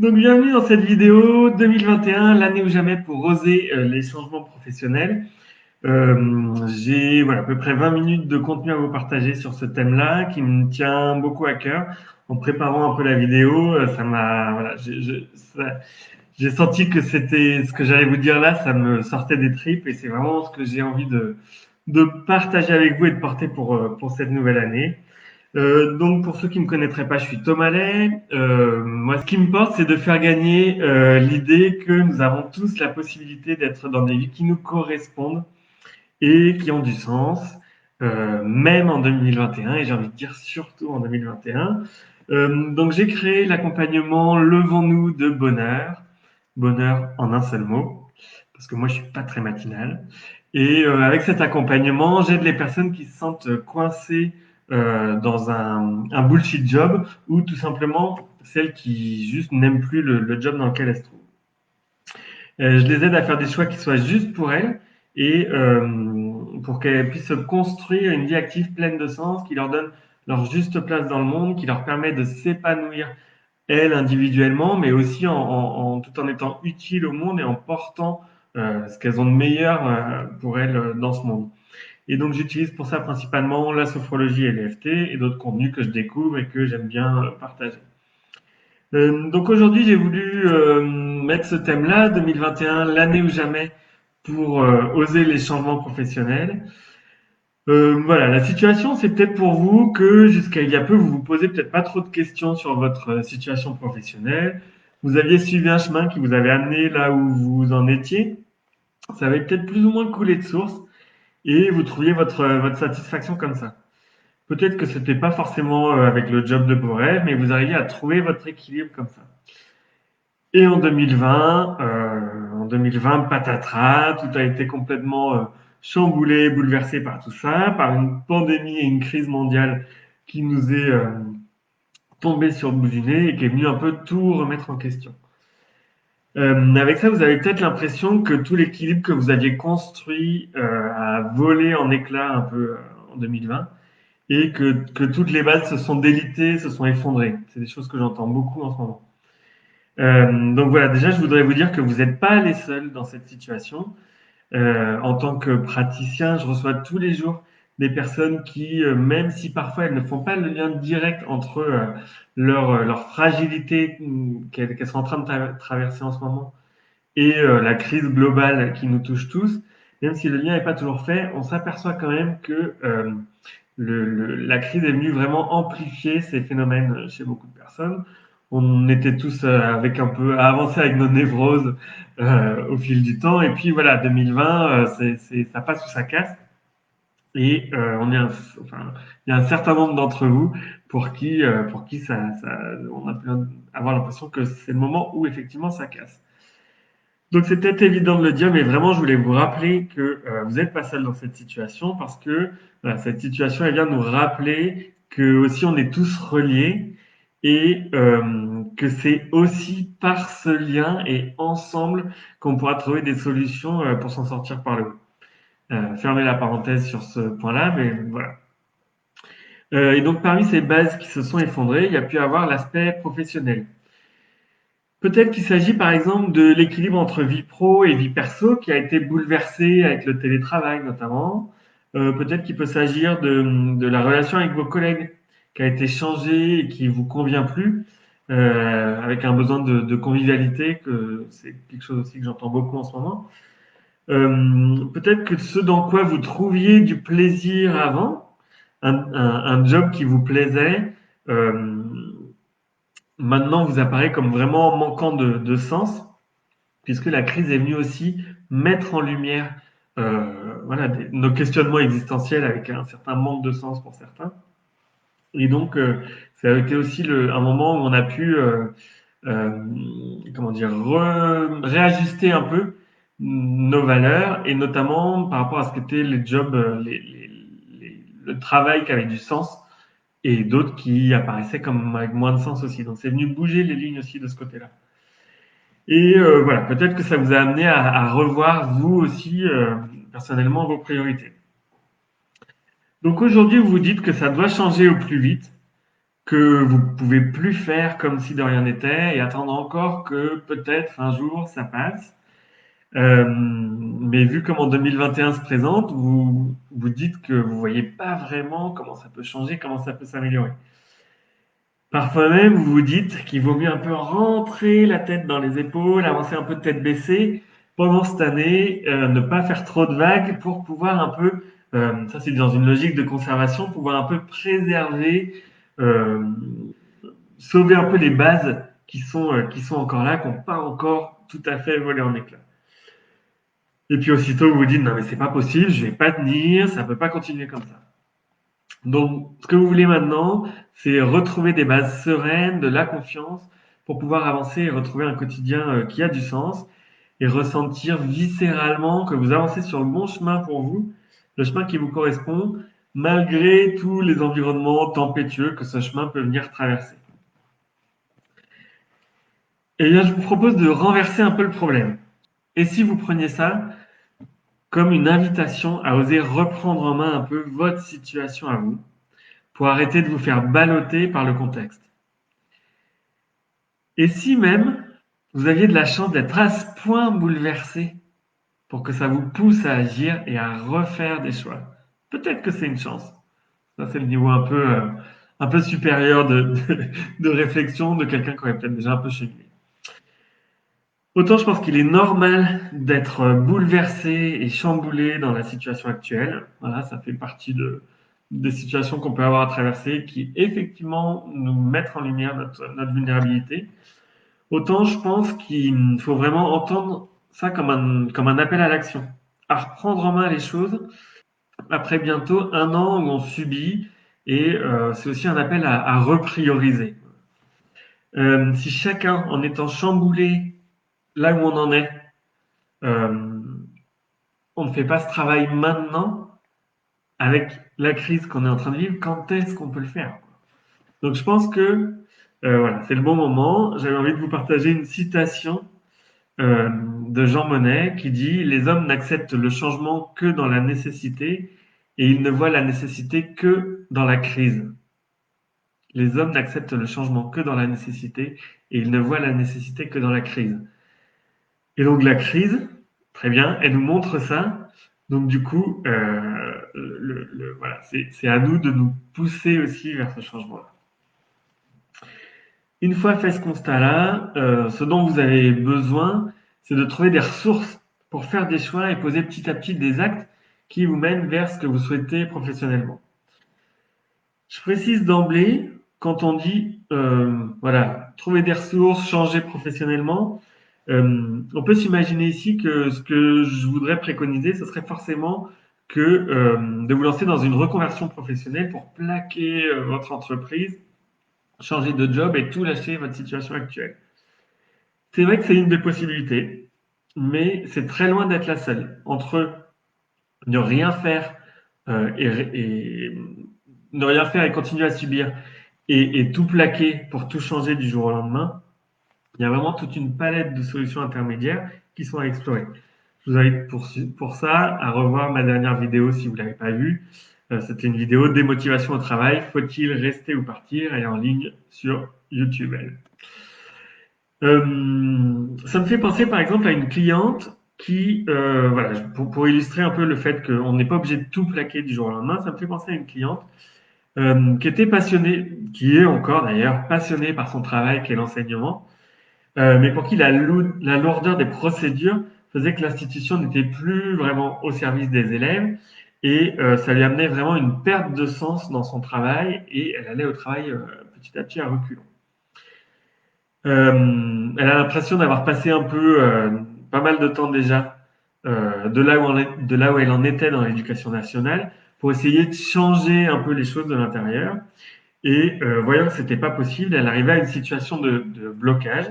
Donc bienvenue dans cette vidéo 2021, l'année ou jamais pour oser les changements professionnels. J'ai voilà, à peu près 20 minutes de contenu à vous partager sur ce thème-là qui me tient beaucoup à cœur. En préparant un peu la vidéo, ça m'a voilà, j'ai senti que c'était ce que j'allais vous dire là, ça me sortait des tripes et c'est vraiment ce que j'ai envie de partager avec vous et de porter pour cette nouvelle année. Donc pour ceux qui ne me connaîtraient pas, je suis Thomas Lay. Moi, ce qui me porte, c'est de faire gagner l'idée que nous avons tous la possibilité d'être dans des vies qui nous correspondent et qui ont du sens, même en 2021, et j'ai envie de dire surtout en 2021. Donc j'ai créé l'accompagnement Levons-nous de bonheur, bonheur en un seul mot, parce que moi je suis pas très matinal. Et avec cet accompagnement, j'aide les personnes qui se sentent coincées dans un bullshit job ou tout simplement celles qui juste n'aiment plus le job dans lequel elles se trouvent. Je les aide à faire des choix qui soient justes pour elles et pour qu'elles puissent se construire une vie active pleine de sens, qui leur donne leur juste place dans le monde, qui leur permet de s'épanouir elles individuellement, mais aussi tout en étant utiles au monde et en portant ce qu'elles ont de meilleur pour elles dans ce monde. Et donc j'utilise pour ça principalement la sophrologie et l'EFT et d'autres contenus que je découvre et que j'aime bien partager. Donc aujourd'hui, j'ai voulu mettre ce thème-là, 2021, l'année ou jamais, pour oser les changements professionnels. Voilà, la situation, c'est peut-être pour vous que jusqu'à il y a peu, vous vous posez peut-être pas trop de questions sur votre situation professionnelle. Vous aviez suivi un chemin qui vous avait amené là où vous en étiez. Ça avait peut-être plus ou moins coulé de source et vous trouviez votre satisfaction comme ça. Peut-être que c'était pas forcément avec le job de vos rêves, mais vous arriviez à trouver votre équilibre comme ça. Et en 2020, patatras, tout a été complètement chamboulé, bouleversé par tout ça, par une pandémie et une crise mondiale qui nous est tombée sur le bout du nez et qui est venue un peu tout remettre en question. Avec ça, vous avez peut-être l'impression que tout l'équilibre que vous aviez construit a volé en éclats un peu en 2020 et que toutes les bases se sont délitées, se sont effondrées. C'est des choses que j'entends beaucoup en ce moment. Donc voilà, déjà, je voudrais vous dire que vous n'êtes pas les seuls dans cette situation. En tant que praticien, je reçois tous les jours des personnes qui, même si parfois elles ne font pas le lien direct entre leur fragilité qu'elles sont en train de traverser en ce moment et la crise globale qui nous touche tous, même si le lien n'est pas toujours fait, on s'aperçoit quand même que la crise est venue vraiment amplifier ces phénomènes chez beaucoup de personnes. On était tous avec un peu à avancer avec nos névroses au fil du temps. Et puis voilà, 2020, ça passe ou ça casse. Et enfin, il y a un certain nombre d'entre vous pour qui on a pu avoir l'impression que c'est le moment où effectivement ça casse. Donc c'est peut-être évident de le dire, mais vraiment je voulais vous rappeler que vous n'êtes pas seul dans cette situation parce que voilà, cette situation elle vient nous rappeler que aussi on est tous reliés et que c'est aussi par ce lien et ensemble qu'on pourra trouver des solutions pour s'en sortir par le haut. Fermez la parenthèse sur ce point-là, mais voilà. Et donc parmi ces bases qui se sont effondrées, il y a pu avoir l'aspect professionnel. Peut-être qu'il s'agit par exemple de l'équilibre entre vie pro et vie perso qui a été bouleversé avec le télétravail notamment. Peut-être qu'il peut s'agir de la relation avec vos collègues qui a été changée et qui vous convient plus, avec un besoin de convivialité, que c'est quelque chose aussi que j'entends beaucoup en ce moment. Peut-être que ce dans quoi vous trouviez du plaisir avant, un job qui vous plaisait, euh, maintenant vous apparaît comme vraiment manquant de sens, puisque la crise est venue aussi mettre en lumière voilà, nos questionnements existentiels avec un certain manque de sens pour certains. Et donc, ça a été aussi un moment où on a pu, euh, comment dire, réajuster un peu nos valeurs, et notamment par rapport à ce qu'étaient les jobs, le travail qui avait du sens, et d'autres qui apparaissaient comme avec moins de sens aussi. Donc, c'est venu bouger les lignes aussi de ce côté-là. Et voilà, peut-être que ça vous a amené à revoir vous aussi personnellement vos priorités. Donc aujourd'hui, vous vous dites que ça doit changer au plus vite. que vous pouvez plus faire comme si de rien n'était et attendre encore que peut-être un jour ça passe. Mais vu comme en 2021 se présente, vous vous dites que vous voyez pas vraiment comment ça peut changer, comment ça peut s'améliorer. Parfois même, vous vous dites qu'il vaut mieux un peu rentrer la tête dans les épaules, avancer un peu de tête baissée pendant cette année, ne pas faire trop de vagues pour pouvoir un peu, ça c'est dans une logique de conservation, pouvoir un peu préserver, euh, sauver un peu les bases qui sont encore là, qui n'ont pas encore tout à fait volé en éclats. Et puis aussitôt, vous vous dites, non mais c'est pas possible, je vais pas tenir, ça peut pas continuer comme ça. Donc, ce que vous voulez maintenant, c'est retrouver des bases sereines, de la confiance, pour pouvoir avancer et retrouver un quotidien qui a du sens et ressentir viscéralement que vous avancez sur le bon chemin pour vous, le chemin qui vous correspond, malgré tous les environnements tempétueux que ce chemin peut venir traverser. Et bien, je vous propose de renverser un peu le problème. Et si vous preniez ça comme une invitation à oser reprendre en main un peu votre situation à vous, pour arrêter de vous faire balloter par le contexte. Et si même vous aviez de la chance d'être à ce point bouleversé pour que ça vous pousse à agir et à refaire des choix. Peut-être que c'est une chance. Ça, c'est le niveau un peu supérieur de réflexion de quelqu'un qui aurait peut-être déjà un peu chez lui. Autant je pense qu'il est normal d'être bouleversé et chamboulé dans la situation actuelle. Voilà, ça fait partie des situations qu'on peut avoir à traverser qui effectivement nous mettent en lumière notre vulnérabilité. Autant je pense qu'il faut vraiment entendre ça comme un appel à l'action, à reprendre en main les choses après bientôt un an où on subit et c'est aussi un appel à reprioriser. Si chacun, en étant chamboulé là où on en est, euh, on ne fait pas ce travail maintenant, avec la crise qu'on est en train de vivre, quand est-ce qu'on peut le faire? Donc je pense que voilà, c'est le bon moment. J'avais envie de vous partager une citation de Jean Monnet qui dit: les hommes n'acceptent le changement que dans la nécessité et ils ne voient la nécessité que dans la crise. Les hommes n'acceptent le changement que dans la nécessité et ils ne voient la nécessité que dans la crise. Et donc la crise, très bien, elle nous montre ça. Donc du coup, voilà, c'est à nous de nous pousser aussi vers ce changement-là. Une fois fait ce constat-là, ce dont vous avez besoin, c'est de trouver des ressources pour faire des choix et poser petit à petit des actes qui vous mènent vers ce que vous souhaitez professionnellement. Je précise d'emblée, quand on dit, voilà, trouver des ressources, changer professionnellement, on peut s'imaginer ici que ce que je voudrais préconiser, ce serait forcément que de vous lancer dans une reconversion professionnelle pour plaquer votre entreprise, changer de job et tout lâcher votre situation actuelle. C'est vrai que c'est une des possibilités, mais c'est très loin d'être la seule. Entre ne rien faire et ne rien faire et continuer à subir et tout plaquer pour tout changer du jour au lendemain, il y a vraiment toute une palette de solutions intermédiaires qui sont à explorer. Je vous invite pour ça à revoir ma dernière vidéo si vous ne l'avez pas vue. C'était une vidéo démotivation au travail. Faut-il rester ou partir? Elle est en ligne sur YouTube. Ça me fait penser par exemple à une cliente qui, voilà, pour illustrer un peu le fait qu'on n'est pas obligé de tout plaquer du jour au lendemain, ça me fait penser à une cliente qui était passionnée, qui est encore d'ailleurs passionnée par son travail, qui est l'enseignement, mais pour qui la lourdeur des procédures faisait que l'institution n'était plus vraiment au service des élèves et ça lui amenait vraiment une perte de sens dans son travail et elle allait au travail petit à petit à reculons. Elle a l'impression d'avoir passé un peu pas mal de temps déjà de là où elle en était dans l'éducation nationale pour essayer de changer un peu les choses de l'intérieur. Et voyant que c'était pas possible, elle arrivait à une situation de blocage.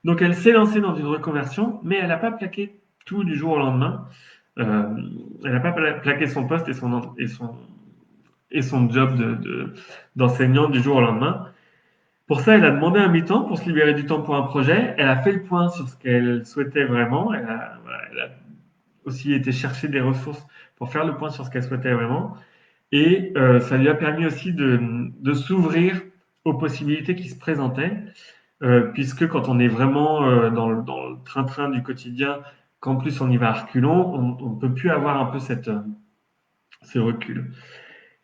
Donc elle s'est lancée dans une reconversion, mais elle n'a pas plaqué tout du jour au lendemain. Euh, elle n'a pas plaqué son poste et son job d'enseignante du jour au lendemain. Pour ça, elle a demandé un mi-temps pour se libérer du temps pour un projet. Elle a fait le point sur ce qu'elle souhaitait vraiment. Elle a aussi été chercher des ressources pour faire le point sur ce qu'elle souhaitait vraiment. Et ça lui a permis aussi de s'ouvrir aux possibilités qui se présentaient, puisque quand on est vraiment dans le train-train du quotidien, qu'en plus on y va à reculons, on ne peut plus avoir un peu ce recul.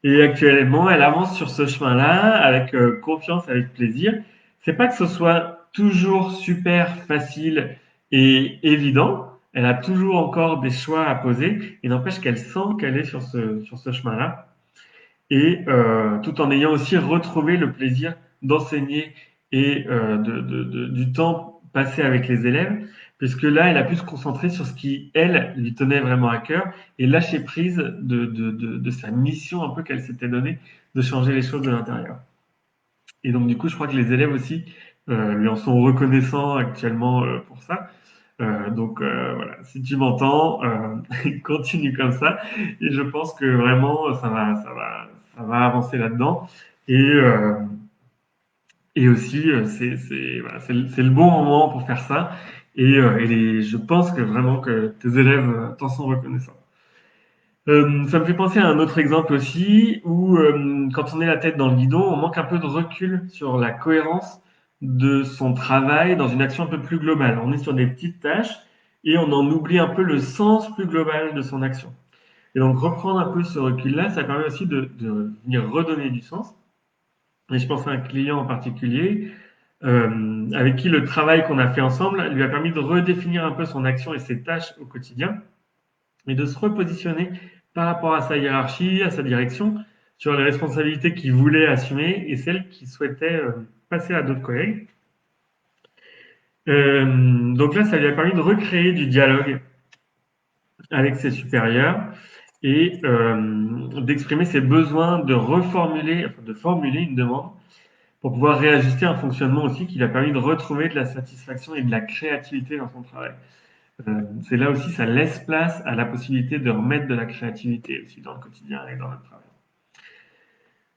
Et actuellement, elle avance sur ce chemin-là avec confiance, avec plaisir. C'est pas que ce soit toujours super facile et évident. Elle a toujours encore des choix à poser. Il n'empêche qu'elle sent qu'elle est sur ce chemin-là. Et tout en ayant aussi retrouvé le plaisir d'enseigner et du temps passé avec les élèves, puisque là, elle a pu se concentrer sur ce qui, elle, lui tenait vraiment à cœur et lâcher prise de sa mission un peu qu'elle s'était donnée de changer les choses de l'intérieur. Et donc, du coup, je crois que les élèves aussi lui en sont reconnaissants actuellement pour ça. Voilà, si tu m'entends, continue comme ça. Et je pense que vraiment, ça va avancer là-dedans. Et, euh, et aussi, voilà, c'est le bon moment pour faire ça. Je pense que vraiment que tes élèves t'en sont reconnaissants. Ça me fait penser à un autre exemple aussi, où quand on est la tête dans le guidon, on manque un peu de recul sur la cohérence de son travail dans une action un peu plus globale. On est sur des petites tâches et on en oublie un peu le sens plus global de son action. Et donc reprendre un peu ce recul-là, ça permet aussi de venir redonner du sens. Et je pense à un client en particulier avec qui le travail qu'on a fait ensemble lui a permis de redéfinir un peu son action et ses tâches au quotidien et de se repositionner par rapport à sa hiérarchie, à sa direction, sur les responsabilités qu'il voulait assumer et celles qu'il souhaitait passer à d'autres collègues. Donc là, ça lui a permis de recréer du dialogue avec ses supérieurs et d'exprimer ses besoins, de formuler une demande pour pouvoir réajuster un fonctionnement aussi qui lui a permis de retrouver de la satisfaction et de la créativité dans son travail. C'est là aussi, ça laisse place à la possibilité de remettre de la créativité aussi dans le quotidien et dans notre travail.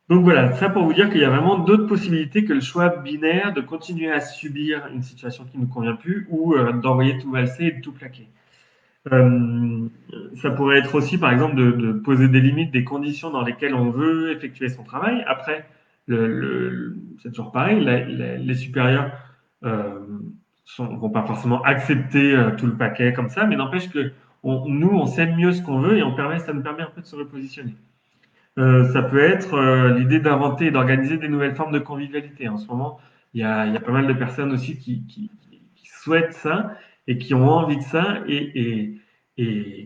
Donc voilà, ça pour vous dire qu'il y a vraiment d'autres possibilités que le choix binaire de continuer à subir une situation qui ne nous convient plus ou d'envoyer tout valser et de tout plaquer. Euh, Ça pourrait être aussi, par exemple, de poser des limites, des conditions dans lesquelles on veut effectuer son travail. Après, c'est toujours pareil, les supérieurs euh, vont pas forcément accepter tout le paquet comme ça, mais n'empêche que nous, on sait mieux ce qu'on veut et ça nous permet un peu de se repositionner. Ça peut être l'idée d'inventer et d'organiser des nouvelles formes de convivialité. En ce moment, il y a pas mal de personnes aussi qui souhaitent ça et qui ont envie de ça. Et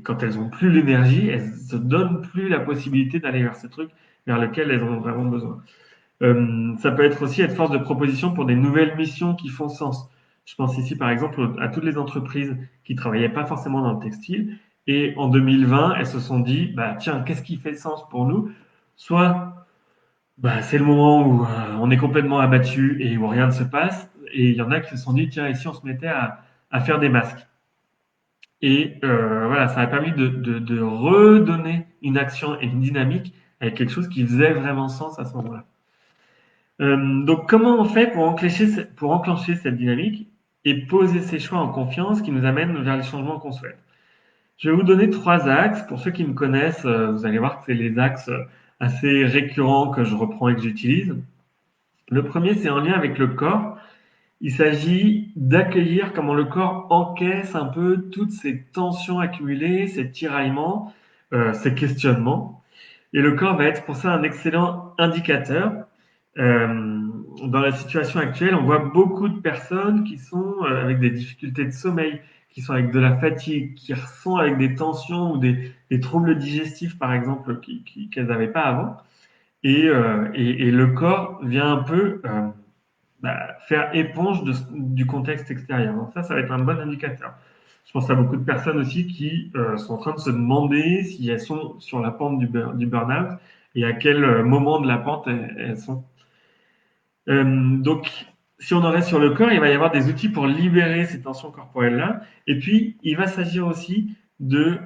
quand elles ont plus l'énergie, elles se donnent plus la possibilité d'aller vers ce truc vers lequel elles ont vraiment besoin. Ça peut être aussi être force de proposition pour des nouvelles missions qui font sens. Je pense ici par exemple à toutes les entreprises qui travaillaient pas forcément dans le textile et en 2020 elles se sont dit bah tiens qu'est-ce qui fait sens pour nous? Soit bah, c'est le moment où on est complètement abattu et où rien ne se passe et il y en a qui se sont dit tiens et si on se mettait à faire des masques et voilà ça a permis de redonner une action et une dynamique avec quelque chose qui faisait vraiment sens à ce moment-là. Donc, comment on fait pour enclencher cette dynamique et poser ses choix en confiance qui nous amènent vers les changements qu'on souhaite? Je vais vous donner trois axes. Pour ceux qui me connaissent, vous allez voir que c'est les axes assez récurrents que je reprends et que j'utilise. Le premier, c'est en lien avec le corps. Il s'agit d'accueillir comment le corps encaisse un peu toutes ces tensions accumulées, ces tiraillements, ces questionnements. Et le corps va être pour ça un excellent indicateur. Dans la situation actuelle, on voit beaucoup de personnes qui sont avec des difficultés de sommeil, qui sont avec de la fatigue, qui sont avec des tensions ou des troubles digestifs, par exemple, qu'elles n'avaient pas avant. Et le corps vient un peu faire éponge du contexte extérieur. Donc ça va être un bon indicateur. Je pense à beaucoup de personnes aussi qui sont en train de se demander si elles sont sur la pente du burn-out et à quel moment de la pente elles sont. Donc, si on en reste sur le corps, il va y avoir des outils pour libérer ces tensions corporelles-là. Et puis, il va s'agir aussi de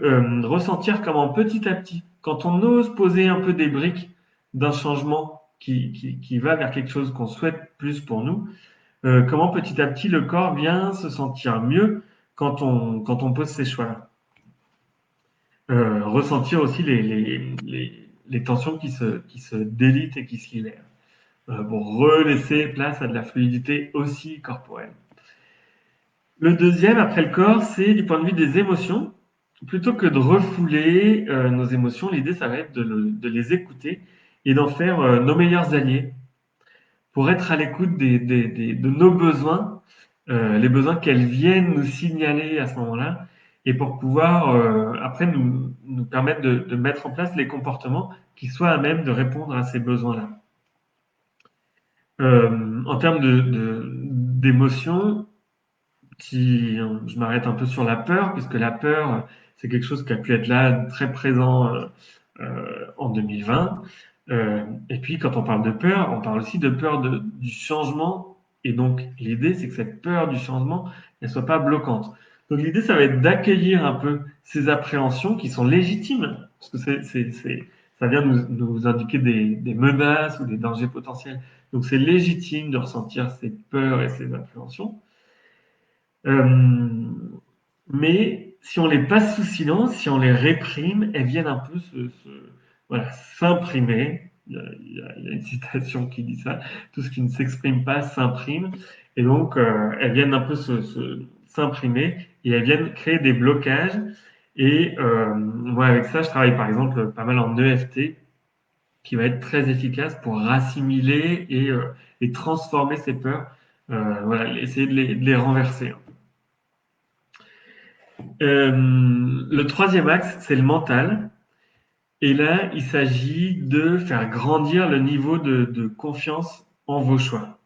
ressentir comment petit à petit, quand on ose poser un peu des briques d'un changement qui va vers quelque chose qu'on souhaite plus pour nous, comment petit à petit le corps vient se sentir mieux quand on pose ces choix-là. Ressentir aussi les tensions qui se délitent et qui se libèrent. pour relaisser place à de la fluidité aussi corporelle. Le deuxième, après le corps, c'est du point de vue des émotions. Plutôt que de refouler nos émotions, l'idée, ça va être de les écouter et d'en faire nos meilleurs alliés pour être à l'écoute de nos besoins, les besoins qu'elles viennent nous signaler à ce moment-là, et pour pouvoir après nous permettre de mettre en place les comportements qui soient à même de répondre à ces besoins-là. En termes d'émotions, je m'arrête un peu sur la peur, puisque la peur, c'est quelque chose qui a pu être là très présent en 2020. Et puis, quand on parle de peur, on parle aussi de peur du changement. Et donc, l'idée, c'est que cette peur du changement ne soit pas bloquante. Donc, l'idée, ça va être d'accueillir un peu ces appréhensions qui sont légitimes, parce que ça vient nous indiquer des menaces ou des dangers potentiels. Donc, c'est légitime de ressentir ces peurs et ces appréhensions. Mais si on les passe sous silence, si on les réprime, elles viennent un peu voilà, s'imprimer. Il y a une citation qui dit ça. Tout ce qui ne s'exprime pas s'imprime. Et donc, elles viennent un peu s'imprimer et elles viennent créer des blocages. Et moi, avec ça, je travaille par exemple pas mal en EFT, qui va être très efficace pour rassimiler et transformer ces peurs. Voilà, essayer de les renverser. Le troisième axe, c'est le mental. Et là, il s'agit de faire grandir le niveau de confiance en vos choix.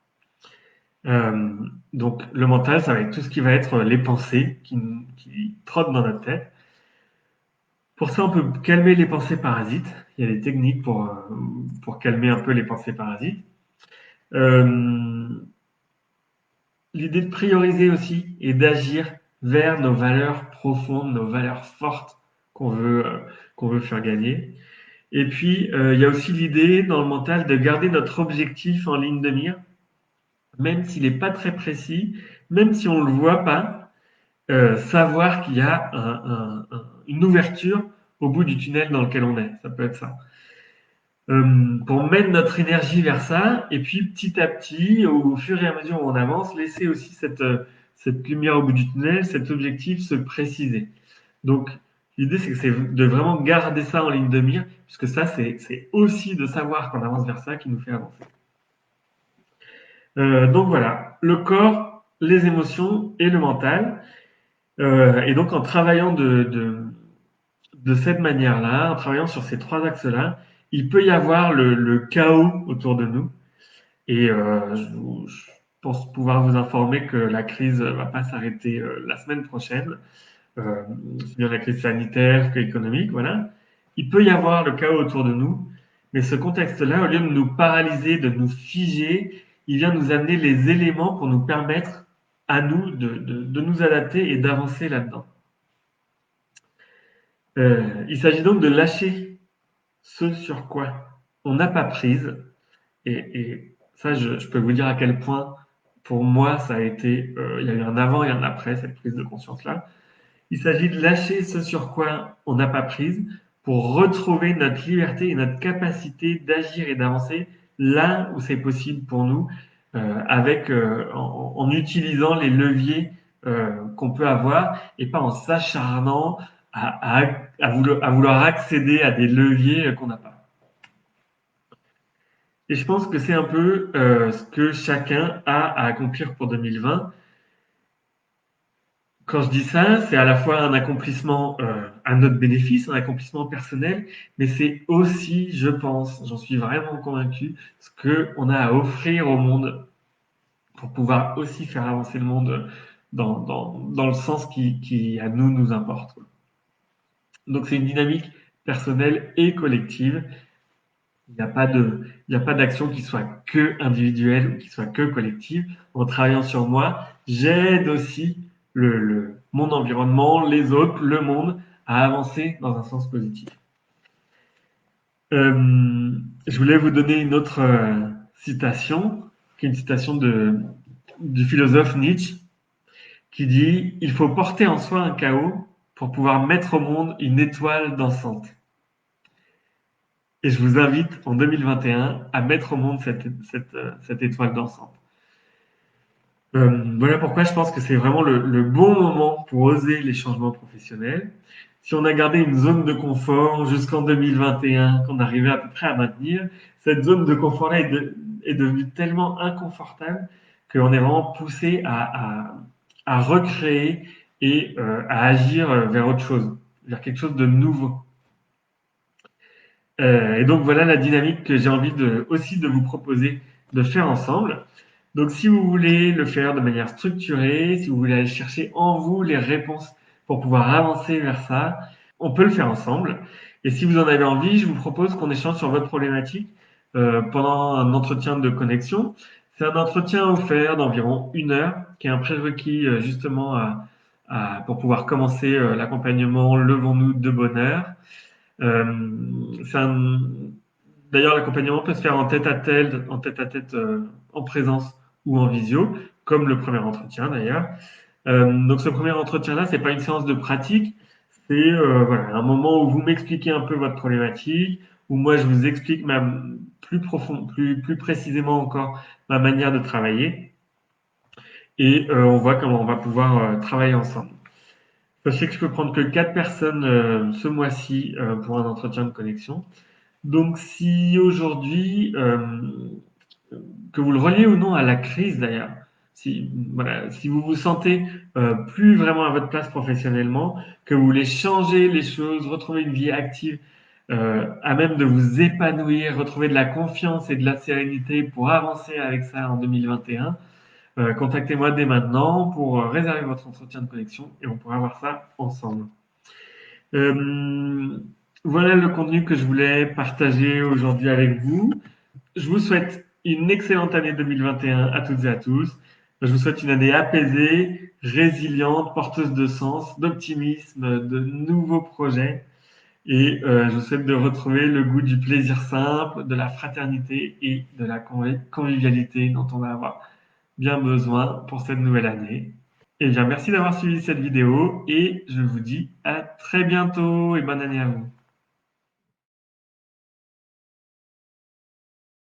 Euh, donc, le mental, ça va être tout ce qui va être les pensées qui trottent dans notre tête. Pour ça, on peut calmer les pensées parasites. Il y a des techniques pour calmer un peu les pensées parasites. Euh, L'idée de prioriser aussi et d'agir vers nos valeurs profondes, nos valeurs fortes qu'on veut, euh, qu'on veut faire gagner. Et puis, il y a aussi l'idée dans le mental de garder notre objectif en ligne de mire, même s'il n'est pas très précis, même si on ne le voit pas, savoir qu'il y a une ouverture au bout du tunnel dans lequel on est. Ça peut être ça. Pour mettre notre énergie vers ça, et puis petit à petit, au fur et à mesure où on avance, laisser aussi cette lumière au bout du tunnel, cet objectif se préciser. Donc, l'idée, c'est de vraiment garder ça en ligne de mire, puisque ça, c'est aussi de savoir qu'on avance vers ça qui nous fait avancer. Donc voilà, le corps, les émotions et le mental. Et donc, en travaillant de cette manière-là, en travaillant sur ces trois axes-là, il peut y avoir le chaos autour de nous. Et je pense pouvoir vous informer que la crise ne va pas s'arrêter la semaine prochaine, aussi bien la crise sanitaire qu'économique, voilà. Il peut y avoir le chaos autour de nous, mais ce contexte-là, au lieu de nous paralyser, de nous figer, il vient nous amener les éléments pour nous permettre à nous de nous adapter et d'avancer là-dedans. Il s'agit donc de lâcher ce sur quoi on n'a pas prise. Et ça, je peux vous dire à quel point, pour moi, ça a été, il y a eu un avant et un après cette prise de conscience-là. Il s'agit de lâcher ce sur quoi on n'a pas prise pour retrouver notre liberté et notre capacité d'agir et d'avancer là où c'est possible pour nous, en utilisant les leviers qu'on peut avoir et pas en s'acharnant à vouloir accéder à des leviers qu'on n'a pas. Et je pense que c'est un peu ce que chacun a à accomplir pour 2020. Quand je dis ça, c'est à la fois un accomplissement à notre bénéfice, un accomplissement personnel, mais c'est aussi, je pense, j'en suis vraiment convaincu, ce qu'on a à offrir au monde pour pouvoir aussi faire avancer le monde dans le sens qui à nous importe. Donc c'est une dynamique personnelle et collective. Il n'y a pas d'action qui soit que individuelle ou qui soit que collective. En travaillant sur moi, j'aide aussi mon environnement, les autres, le monde à avancer dans un sens positif. Je voulais vous donner une autre citation, qui est une citation du philosophe Nietzsche, qui dit: il faut porter en soi un chaos pour pouvoir mettre au monde une étoile dansante. Et je vous invite en 2021 à mettre au monde cette étoile dansante. Voilà pourquoi je pense que c'est vraiment le bon moment pour oser les changements professionnels. Si on a gardé une zone de confort jusqu'en 2021, qu'on arrivait à peu près à maintenir, cette zone de confort-là est devenue tellement inconfortable qu'on est vraiment poussé à recréer et à agir vers autre chose, vers quelque chose de nouveau. Et donc voilà la dynamique que j'ai envie aussi de vous proposer de faire ensemble. Donc si vous voulez le faire de manière structurée, si vous voulez aller chercher en vous les réponses pour pouvoir avancer vers ça, on peut le faire ensemble. Et si vous en avez envie, je vous propose qu'on échange sur votre problématique pendant un entretien de connexion. C'est un entretien offert d'environ 1 heure, qui est un prérequis justement pour pouvoir commencer l'accompagnement Levons-nous de bonne heure. C'est un D'ailleurs, l'accompagnement peut se faire en tête-à-tête, en présence ou en visio, comme le premier entretien d'ailleurs. Donc ce premier entretien-là, c'est pas une séance de pratique, c'est voilà, un moment où vous m'expliquez un peu votre problématique, où moi je vous explique plus profond, plus précisément encore ma manière de travailler, et on voit comment on va pouvoir travailler ensemble. Sachez que je peux prendre que 4 personnes ce mois-ci pour un entretien de connexion. Donc si aujourd'hui, que vous le reliez ou non à la crise d'ailleurs, si vous vous sentez plus vraiment à votre place professionnellement, que vous voulez changer les choses, retrouver une vie active, à même de vous épanouir, retrouver de la confiance et de la sérénité pour avancer avec ça en 2021, contactez-moi dès maintenant pour réserver votre entretien de connexion et on pourra voir ça ensemble. Euh, voilà le contenu que je voulais partager aujourd'hui avec vous. Je vous souhaite une excellente année 2021 à toutes et à tous. Je vous souhaite une année apaisée, résiliente, porteuse de sens, d'optimisme, de nouveaux projets. Et je vous souhaite de retrouver le goût du plaisir simple, de la fraternité et de la convivialité dont on va avoir bien besoin pour cette nouvelle année. Et bien, merci d'avoir suivi cette vidéo et je vous dis à très bientôt et bonne année à vous.